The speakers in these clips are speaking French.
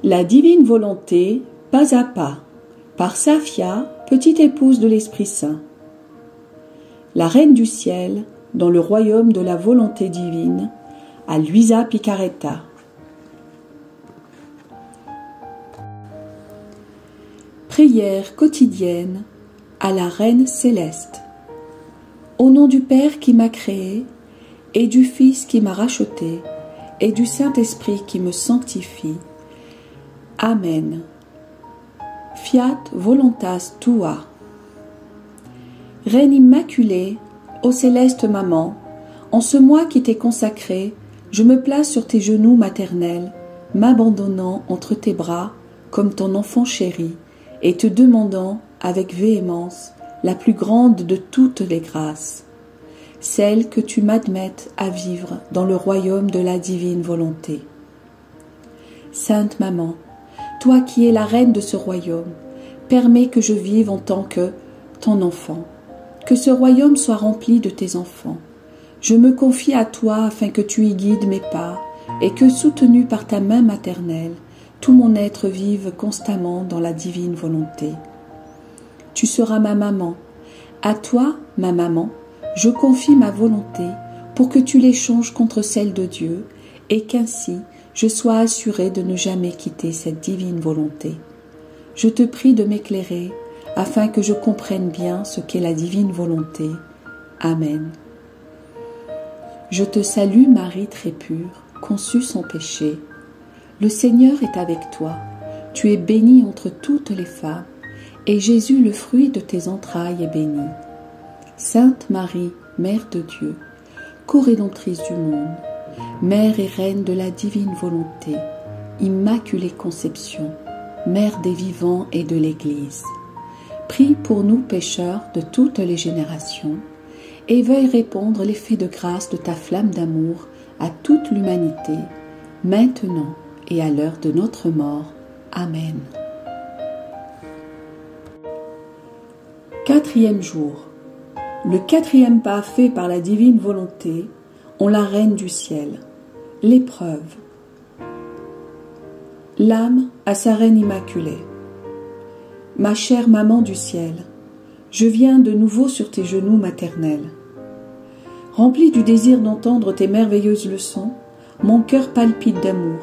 La divine volonté, pas à pas, par Safia, petite épouse de l'Esprit Saint. La Reine du Ciel, dans le royaume de la volonté divine, à Luisa Picaretta. Prière quotidienne à la Reine céleste. Au nom du Père qui m'a créé, et du Fils qui m'a racheté, et du Saint-Esprit qui me sanctifie. Amen. Fiat voluntas tua. Reine immaculée, ô céleste maman, en ce mois qui t'est consacré, je me place sur tes genoux maternels, m'abandonnant entre tes bras comme ton enfant chéri, et te demandant avec véhémence la plus grande de toutes les grâces, celle que tu m'admettes à vivre dans le royaume de la divine volonté. Sainte Maman, toi qui es la reine de ce royaume, permets que je vive en tant que ton enfant, que ce royaume soit rempli de tes enfants. Je me confie à toi afin que tu y guides mes pas et que, soutenu par ta main maternelle, tout mon être vive constamment dans la divine volonté. Tu seras ma maman. À toi, ma maman, je confie ma volonté pour que tu l'échanges contre celle de Dieu et qu'ainsi je sois assurée de ne jamais quitter cette divine volonté. Je te prie de m'éclairer afin que je comprenne bien ce qu'est la divine volonté. Amen. Je te salue Marie très pure, conçue sans péché. Le Seigneur est avec toi. Tu es bénie entre toutes les femmes, et Jésus, le fruit de tes entrailles, est béni. Sainte Marie, Mère de Dieu, co-rédemptrice du monde, Mère et Reine de la divine volonté, Immaculée Conception, Mère des vivants et de l'Église, prie pour nous pécheurs de toutes les générations, et veuille répandre l'effet de grâce de ta flamme d'amour à toute l'humanité, maintenant et à l'heure de notre mort. Amen. 4e jour. Le 4e pas fait par la divine volonté en la Reine du Ciel. L'épreuve. L'âme à sa Reine Immaculée. Ma chère maman du ciel, je viens de nouveau sur tes genoux maternels. Rempli du désir d'entendre tes merveilleuses leçons, mon cœur palpite d'amour.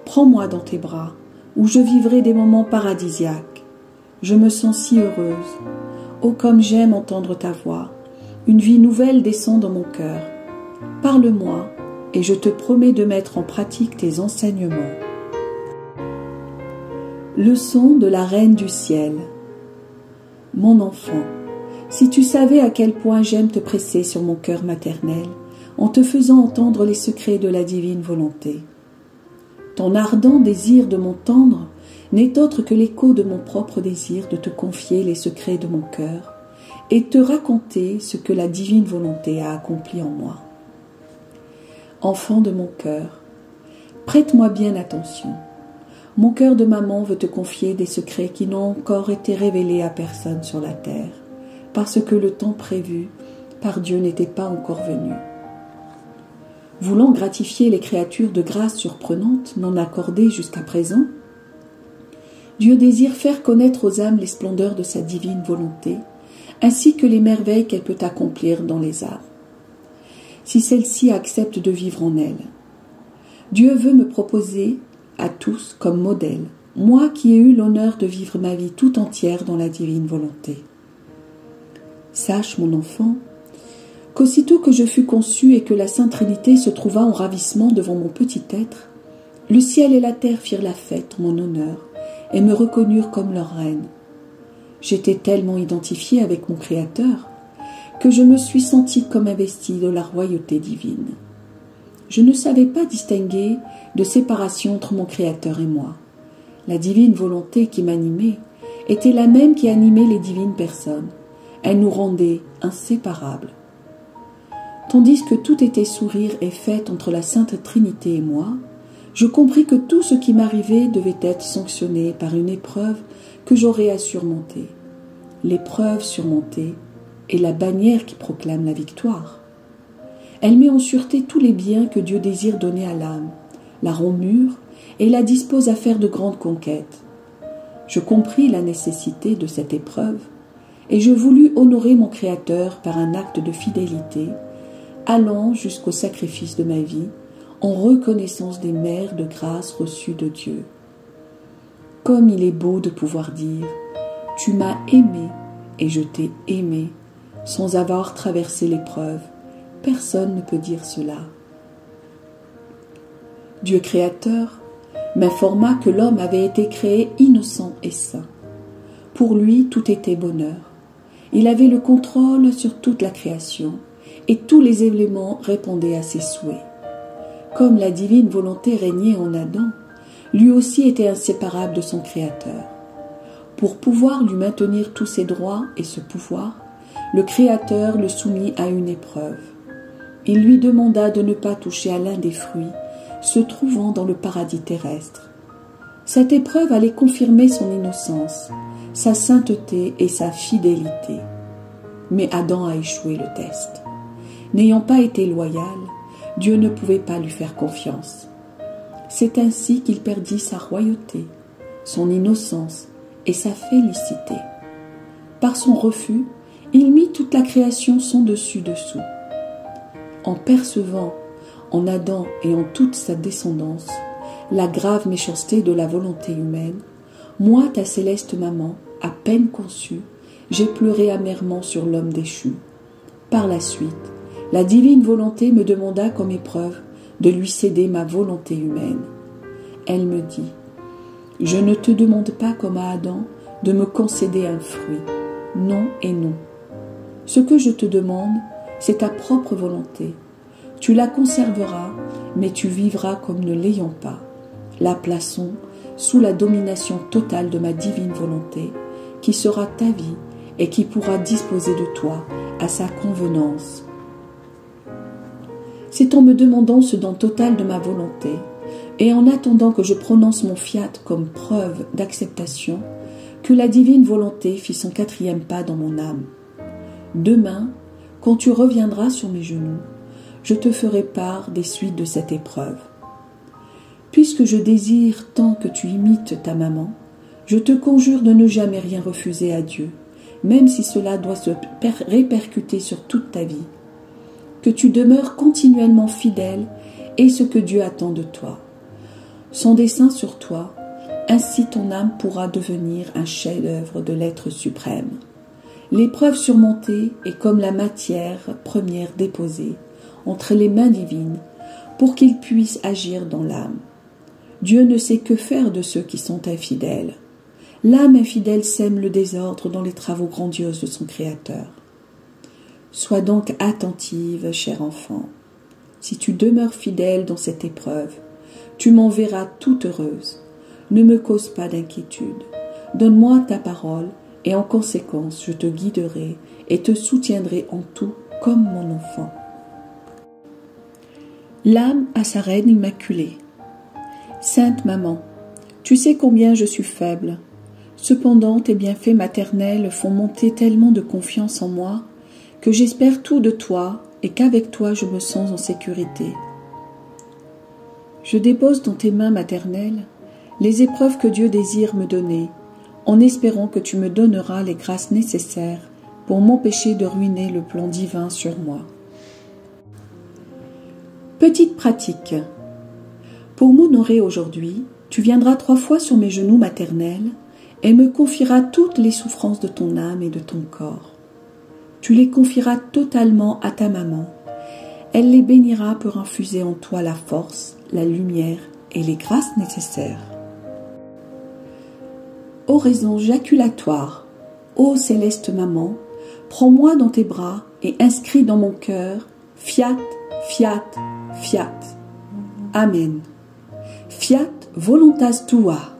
Prends-moi dans tes bras, où je vivrai des moments paradisiaques. Je me sens si heureuse. Oh, comme j'aime entendre ta voix. Une vie nouvelle descend dans mon cœur. Parle-moi, et je te promets de mettre en pratique tes enseignements. Leçon de la Reine du Ciel. Mon enfant, si tu savais à quel point j'aime te presser sur mon cœur maternel, en te faisant entendre les secrets de la divine volonté. Ton ardent désir de m'entendre n'est autre que l'écho de mon propre désir de te confier les secrets de mon cœur et te raconter ce que la divine volonté a accompli en moi. Enfant de mon cœur, prête-moi bien attention. Mon cœur de maman veut te confier des secrets qui n'ont encore été révélés à personne sur la terre, parce que le temps prévu par Dieu n'était pas encore venu. Voulant gratifier les créatures de grâces surprenantes non accordées jusqu'à présent, Dieu désire faire connaître aux âmes les splendeurs de sa divine volonté, ainsi que les merveilles qu'elle peut accomplir dans les âmes, si celle-ci accepte de vivre en elle. Dieu veut me proposer à tous comme modèle, moi qui ai eu l'honneur de vivre ma vie tout entière dans la divine volonté. Sache, mon enfant, qu'aussitôt que je fus conçu et que la Sainte Trinité se trouva en ravissement devant mon petit être, le ciel et la terre firent la fête en mon honneur et me reconnurent comme leur reine. J'étais tellement identifiée avec mon Créateur que je me suis sentie comme investie de la royauté divine. Je ne savais pas distinguer de séparation entre mon Créateur et moi. La divine volonté qui m'animait était la même qui animait les divines personnes. Elle nous rendait inséparables. Tandis que tout était sourire et fête entre la Sainte Trinité et moi, je compris que tout ce qui m'arrivait devait être sanctionné par une épreuve que j'aurais à surmonter. L'épreuve surmontée est la bannière qui proclame la victoire. Elle met en sûreté tous les biens que Dieu désire donner à l'âme, la rend mûre et la dispose à faire de grandes conquêtes. Je compris la nécessité de cette épreuve et je voulus honorer mon Créateur par un acte de fidélité, allant jusqu'au sacrifice de ma vie, en reconnaissance des mers de grâce reçues de Dieu. Comme il est beau de pouvoir dire « Tu m'as aimé et je t'ai aimé » sans avoir traversé l'épreuve. Personne ne peut dire cela. Dieu créateur m'informa que l'homme avait été créé innocent et saint. Pour lui, tout était bonheur. Il avait le contrôle sur toute la création et tous les éléments répondaient à ses souhaits. Comme la divine volonté régnait en Adam, lui aussi était inséparable de son Créateur. Pour pouvoir lui maintenir tous ses droits et ce pouvoir, le Créateur le soumit à une épreuve. Il lui demanda de ne pas toucher à l'un des fruits se trouvant dans le paradis terrestre. Cette épreuve allait confirmer son innocence, sa sainteté et sa fidélité. Mais Adam a échoué le test. N'ayant pas été loyal, Dieu ne pouvait pas lui faire confiance. C'est ainsi qu'il perdit sa royauté, son innocence et sa félicité. Par son refus, il mit toute la création son dessus-dessous. En percevant en Adam et en toute sa descendance la grave méchanceté de la volonté humaine, moi, ta céleste maman, à peine conçue, j'ai pleuré amèrement sur l'homme déchu. Par la suite, la divine volonté me demanda comme épreuve de lui céder ma volonté humaine. Elle me dit « Je ne te demande pas comme à Adam de me concéder un fruit. Non et non. Ce que je te demande, c'est ta propre volonté. Tu la conserveras, mais tu vivras comme ne l'ayant pas. La plaçons sous la domination totale de ma divine volonté, qui sera ta vie et qui pourra disposer de toi à sa convenance. C'est en me demandant ce don total de ma volonté, et en attendant que je prononce mon fiat comme preuve d'acceptation, que la divine volonté fit son 4e pas dans mon âme. Demain, quand tu reviendras sur mes genoux, je te ferai part des suites de cette épreuve. Puisque je désire tant que tu imites ta maman, je te conjure de ne jamais rien refuser à Dieu, même si cela doit se répercuter sur toute ta vie. Que tu demeures continuellement fidèle est ce que Dieu attend de toi. Son dessein sur toi, ainsi ton âme pourra devenir un chef-d'œuvre de l'être suprême. L'épreuve surmontée est comme la matière première déposée entre les mains divines pour qu'il puisse agir dans l'âme. Dieu ne sait que faire de ceux qui sont infidèles. L'âme infidèle sème le désordre dans les travaux grandioses de son Créateur. Sois donc attentive, cher enfant. Si tu demeures fidèle dans cette épreuve, tu m'en verras toute heureuse. Ne me cause pas d'inquiétude. Donne-moi ta parole et en conséquence, je te guiderai et te soutiendrai en tout comme mon enfant. L'âme à sa reine immaculée. Sainte maman, tu sais combien je suis faible. Cependant, tes bienfaits maternels font monter tellement de confiance en moi que j'espère tout de toi et qu'avec toi je me sens en sécurité. Je dépose dans tes mains maternelles les épreuves que Dieu désire me donner, en espérant que tu me donneras les grâces nécessaires pour m'empêcher de ruiner le plan divin sur moi. Petite pratique. Pour m'honorer aujourd'hui, tu viendras 3 fois sur mes genoux maternels et me confieras toutes les souffrances de ton âme et de ton corps. Tu les confieras totalement à ta maman. Elle les bénira pour infuser en toi la force, la lumière et les grâces nécessaires. Oraison jaculatoire. Ô céleste maman, prends-moi dans tes bras et inscris dans mon cœur Fiat, Fiat, Fiat. Amen. Fiat voluntas tua.